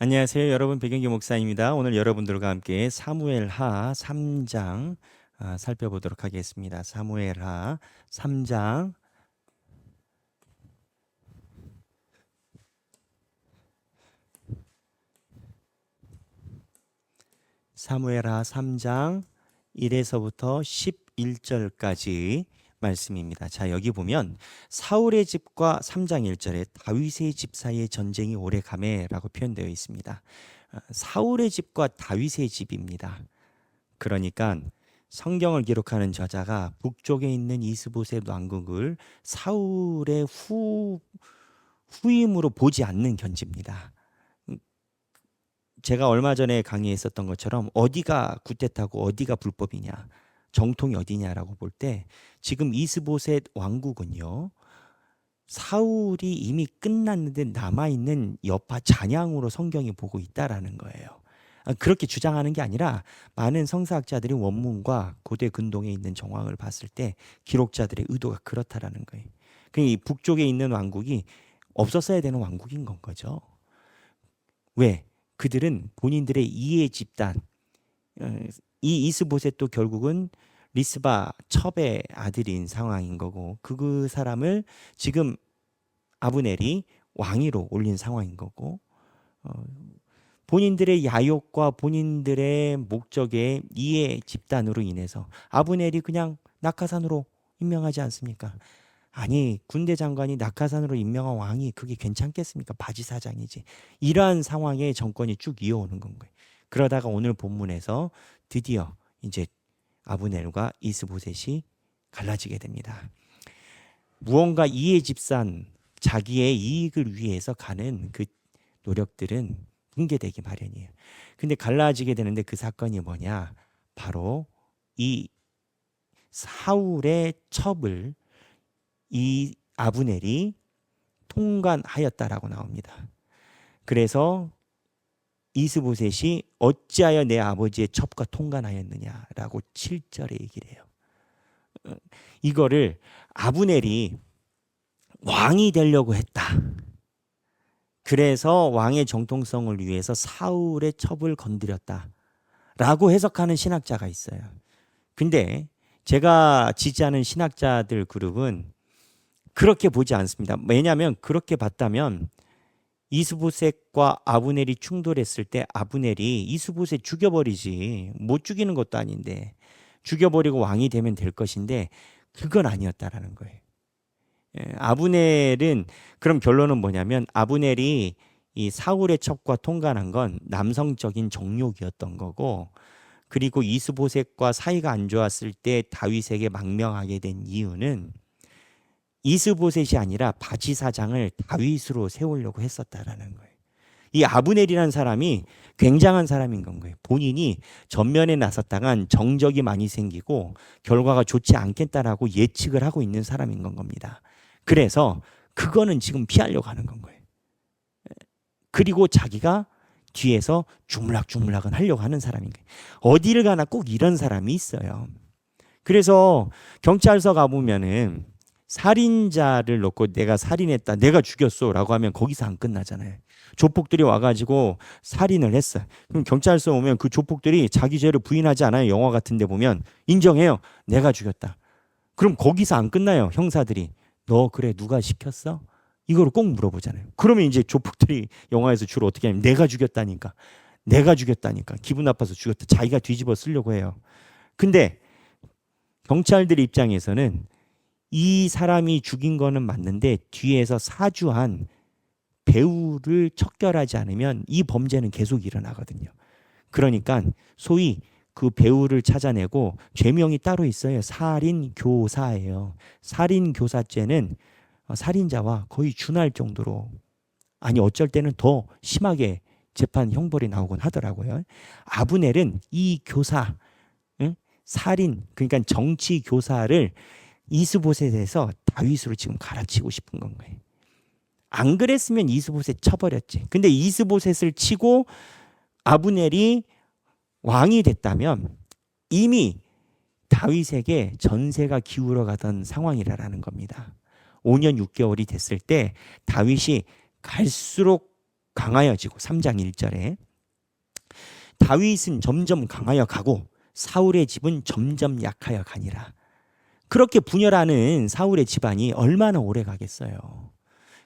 안녕하세요. 여러분 백영기 목사입니다. 오늘 여러분들과 함께 사무엘하 3장 살펴보도록 하겠습니다. 사무엘하 3장 사무엘하 3장 1에서부터 11절까지 말씀입니다. 자, 여기 보면 사울의 집과 3장 1절에 다윗의 집 사이의 전쟁이 오래가매라고 표현되어 있습니다. 사울의 집과 다윗의 집입니다. 그러니까 성경을 기록하는 저자가 북쪽에 있는 이스보셋 왕국을 사울의 후임으로 보지 않는 견지입니다. 제가 얼마 전에 강의했었던 것처럼 어디가 굿댓하고 어디가 불법이냐, 정통이 어디냐라고 볼 때 지금 이스보셋 왕국은요, 사울이 이미 끝났는데 남아있는 여파 잔향으로 성경이 보고 있다라는 거예요. 그렇게 주장하는 게 아니라 많은 성사학자들이 원문과 고대 근동에 있는 정황을 봤을 때 기록자들의 의도가 그렇다라는 거예요. 이 북쪽에 있는 왕국이 없었어야 되는 왕국인 건 거죠. 왜? 그들은 본인들의 이해 집단, 이 이스보셋도 결국은 리스바 첩의 아들인 상황인 거고, 그 사람을 지금 아브넬이 왕위로 올린 상황인 거고, 본인들의 야욕과 본인들의 목적의 이해 집단으로 인해서 아브넬이 그냥 낙하산으로 임명하지 않습니까? 아니, 군대 장관이 낙하산으로 임명한 왕이 그게 괜찮겠습니까? 바지사장이지. 이러한 상황에 정권이 쭉 이어오는 건 거예요. 그러다가 오늘 본문에서 드디어 이제 아브넬과 이스보셋이 갈라지게 됩니다. 무언가 이해 집산, 자기의 이익을 위해서 가는 그 노력들은 붕괴되기 마련이에요. 근데 갈라지게 되는데 그 사건이 뭐냐? 바로 이 사울의 첩을 이 아브넬이 통관하였다라고 나옵니다. 그래서 이스보셋이 어찌하여 내 아버지의 첩과 통관하였느냐라고 7절에 얘기를 해요. 이거를 아브넬이 왕이 되려고 했다. 그래서 왕의 정통성을 위해서 사울의 첩을 건드렸다. 라고 해석하는 신학자가 있어요. 근데 제가 지지하는 신학자들 그룹은 그렇게 보지 않습니다. 왜냐하면 그렇게 봤다면 이스보셋과 아브넬이 충돌했을 때 아브넬이 이스보셋 죽여버리지, 못 죽이는 것도 아닌데 죽여버리고 왕이 되면 될 것인데 그건 아니었다라는 거예요. 아브넬은, 그럼 결론은 뭐냐면 아브넬이 이 사울의 첩과 통관한 건 남성적인 정욕이었던 거고, 그리고 이스보셋과 사이가 안 좋았을 때 다윗에게 망명하게 된 이유는 이스보셋이 아니라 바지사장을 다윗으로 세우려고 했었다라는 거예요. 이 아브넬이라는 사람이 굉장한 사람인 건 거예요. 본인이 전면에 나섰다간 정적이 많이 생기고 결과가 좋지 않겠다라고 예측을 하고 있는 사람인 건 겁니다. 그래서 그거는 지금 피하려고 하는 건 거예요. 그리고 자기가 뒤에서 주물락주물락은 하려고 하는 사람인 거예요. 어디를 가나 꼭 이런 사람이 있어요. 그래서 경찰서 가보면은 살인자를 놓고 내가 살인했다, 내가 죽였어 라고 하면 거기서 안 끝나잖아요. 조폭들이 와가지고 살인을 했어. 그럼 경찰서 오면 그 조폭들이 자기 죄를 부인하지 않아요. 영화 같은 데 보면 인정해요. 내가 죽였다. 그럼 거기서 안 끝나요. 형사들이. 너 그래 누가 시켰어? 이거를 꼭 물어보잖아요. 그러면 이제 조폭들이 영화에서 주로 어떻게 하냐면 내가 죽였다니까. 내가 죽였다니까. 기분 나빠서 죽였다. 자기가 뒤집어 쓰려고 해요. 근데 경찰들 입장에서는 이 사람이 죽인 거는 맞는데 뒤에서 사주한 배우를 척결하지 않으면 이 범죄는 계속 일어나거든요. 그러니까 소위 그 배우를 찾아내고 죄명이 따로 있어요. 살인교사예요. 살인교사죄는 살인자와 거의 준할 정도로, 아니 어쩔 때는 더 심하게 재판 형벌이 나오곤 하더라고요. 아브넬은 이 교사, 살인, 그러니까 정치 교사를 이스보셋에서 다윗으로 지금 갈아치고 싶은 건 거예요. 안 그랬으면 이스보셋 쳐버렸지. 근데 이스보셋을 치고 아브넬이 왕이 됐다면 이미 다윗에게 전세가 기울어 가던 상황이라는 겁니다. 5년 6개월이 됐을 때 다윗이 갈수록 강하여지고 3장 1절에 다윗은 점점 강하여 가고 사울의 집은 점점 약하여 가니라. 그렇게 분열하는 사울의 집안이 얼마나 오래 가겠어요.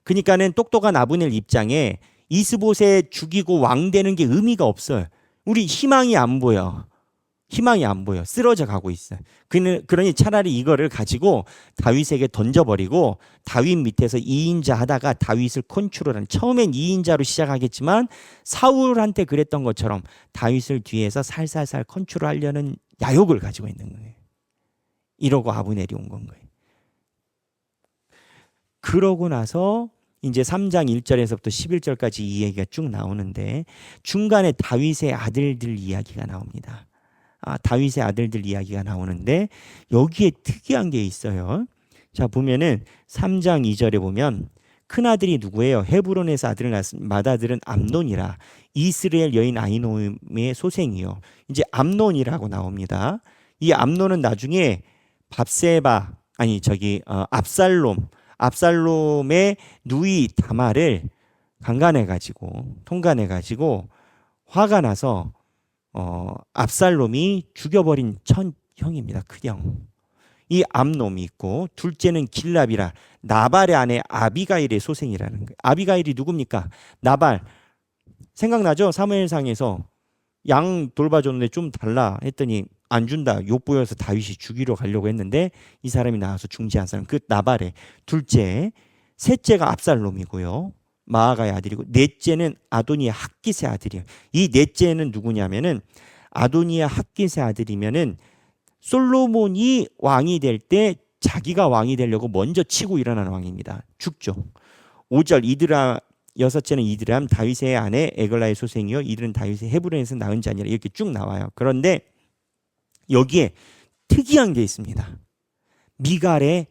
그러니까는 똑똑한 아브넬 입장에 이스보셋 죽이고 왕 되는 게 의미가 없어요. 우리 희망이 안 보여. 희망이 안 보여. 쓰러져 가고 있어요. 그러니 차라리 이거를 가지고 다윗에게 던져버리고 다윗 밑에서 2인자 하다가 다윗을 컨트롤하는, 처음엔 2인자로 시작하겠지만 사울한테 그랬던 것처럼 다윗을 뒤에서 살살살 컨트롤하려는 야욕을 가지고 있는 거예요. 이러고 아브넬이 온 건 거예요. 그러고 나서 이제 3장 1절에서부터 11절까지 이 얘기가 쭉 나오는데 중간에 다윗의 아들들 이야기가 나옵니다. 다윗의 아들들 이야기가 나오는데 여기에 특이한 게 있어요. 자, 보면은 3장 2절에 보면 큰아들이 누구예요? 헤브론에서 아들을 낳았으니 맏아들은 암논이라. 이스라엘 여인 아히노음의 소생이요. 이제 암논이라고 나옵니다. 이 암논은 나중에 압살롬의 누이 다말을 통간해가지고 화가 나서 압살롬이 죽여버린 형입니다. 큰형. 이 암놈이 있고 둘째는 길랍이라 나발의 아내 아비가일의 소생이라는 거예요. 아비가일이 누굽니까? 나발. 생각나죠? 사무엘상에서 양 돌봐줬는데 좀 달라 했더니 안 준다. 욕보여서 다윗이 죽이러 가려고 했는데 이 사람이 나와서 중지한 사람. 그 나발의 둘째. 셋째가 압살롬이고요. 마아가의 아들이고 넷째는 아도니아 핫깃의 아들이에요. 이 넷째는 누구냐면은 아도니아 핫깃의 아들이면은 솔로몬이 왕이 될 때 자기가 왕이 되려고 먼저 치고 일어나는 왕입니다. 죽죠. 5절 여섯째는 이드람 다윗의 아내 에글라의 소생이요 이들은 다윗의 헤브론에서 낳은 자니라. 이렇게 쭉 나와요. 그런데 여기에 특이한 게 있습니다. 미갈의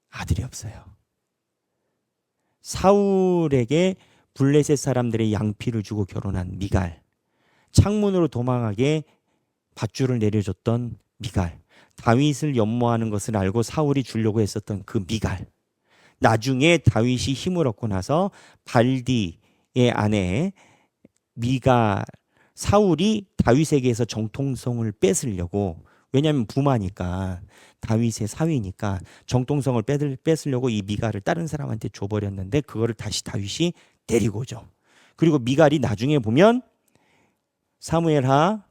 아들이 없어요. 사울에게 블레셋 사람들의 양피를 주고 결혼한 미갈, 창문으로 도망하게 밧줄을 내려줬던 미갈, 다윗을 연모하는 것을 알고 사울이 주려고 했었던 그 미갈, 나중에 다윗이 힘을 얻고 나서 발디의 아내 미갈, 사울이 다윗에게서 정통성을 뺏으려고, 왜냐하면 부마니까 다윗의 사위니까 정통성을 뺏으려고 이 미갈을 다른 사람한테 줘버렸는데 그거를 다시 다윗이 데리고 오죠. 그리고 미갈이 나중에 보면 사무엘하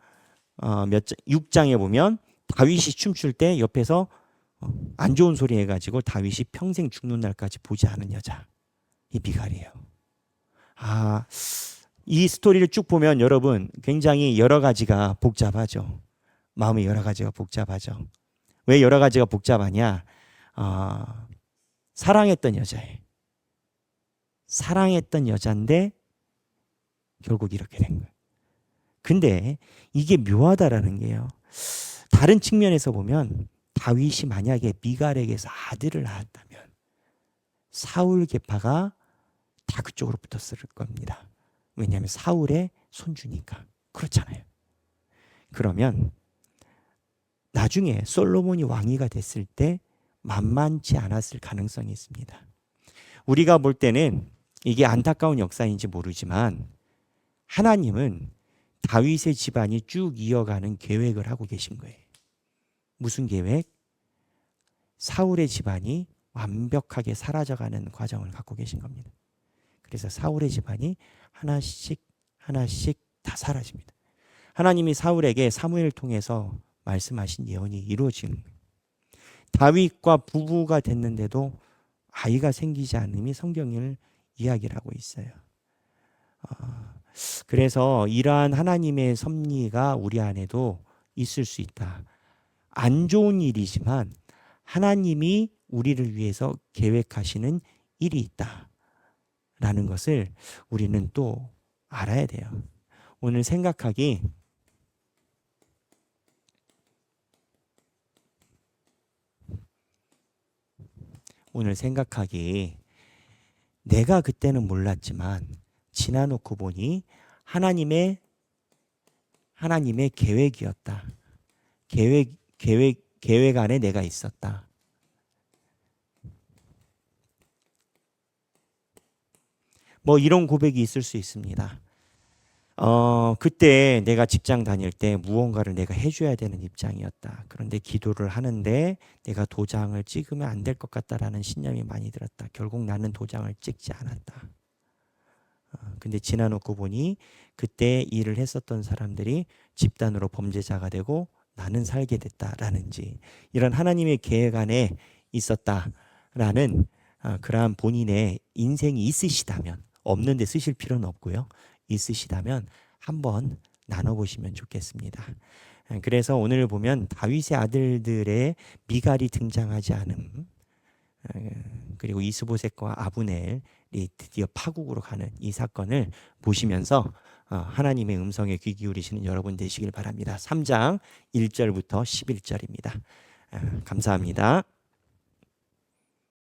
6장에 보면 다윗이 춤출 때 옆에서 안 좋은 소리 해가지고 다윗이 평생 죽는 날까지 보지 않은 여자, 이 미갈이에요. 이 스토리를 쭉 보면 여러분 굉장히 여러 가지가 복잡하죠. 마음이 여러 가지가 복잡하죠. 왜 여러 가지가 복잡하냐? 사랑했던 여자예요. 사랑했던 여자인데 결국 이렇게 된 거예요. 근데 이게 묘하다라는 게요. 다른 측면에서 보면 다윗이 만약에 미갈에게서 아들을 낳았다면 사울 계파가 다 그쪽으로 붙었을 겁니다. 왜냐하면 사울의 손주니까. 그렇잖아요. 그러면 나중에 솔로몬이 왕위가 됐을 때 만만치 않았을 가능성이 있습니다. 우리가 볼 때는 이게 안타까운 역사인지 모르지만 하나님은 다윗의 집안이 쭉 이어가는 계획을 하고 계신 거예요. 무슨 계획? 사울의 집안이 완벽하게 사라져가는 과정을 갖고 계신 겁니다. 그래서 사울의 집안이 하나씩 다 사라집니다. 하나님이 사울에게 사무엘을 통해서 말씀하신 예언이 이루어진 거예요. 다윗과 부부가 됐는데도 아이가 생기지 않음이 성경을 이야기를 하고 있어요. 그래서 이러한 하나님의 섭리가 우리 안에도 있을 수 있다. 안 좋은 일이지만 하나님이 우리를 위해서 계획하시는 일이 있다라는 것을 우리는 또 알아야 돼요. 오늘 생각하기 내가 그때는 몰랐지만 지나놓고 보니 하나님의 계획이었다. 계획 안에 내가 있었다. 뭐 이런 고백이 있을 수 있습니다. 그때 내가 직장 다닐 때 무언가를 내가 해줘야 되는 입장이었다. 그런데 기도를 하는데 내가 도장을 찍으면 안 될 것 같다라는 신념이 많이 들었다. 결국 나는 도장을 찍지 않았다. 근데 지나놓고 보니 그때 일을 했었던 사람들이 집단으로 범죄자가 되고 나는 살게 됐다라는지, 이런 하나님의 계획 안에 있었다라는 그러한 본인의 인생이 있으시다면, 없는데 쓰실 필요는 없고요. 있으시다면 한번 나눠보시면 좋겠습니다. 그래서 오늘 보면 다윗의 아들들의 미갈이 등장하지 않음, 그리고 이스보셋과 아브넬이 드디어 파국으로 가는 이 사건을 보시면서 하나님의 음성에 귀 기울이시는 여러분 되시길 바랍니다. 3장 1절부터 11절입니다. 감사합니다.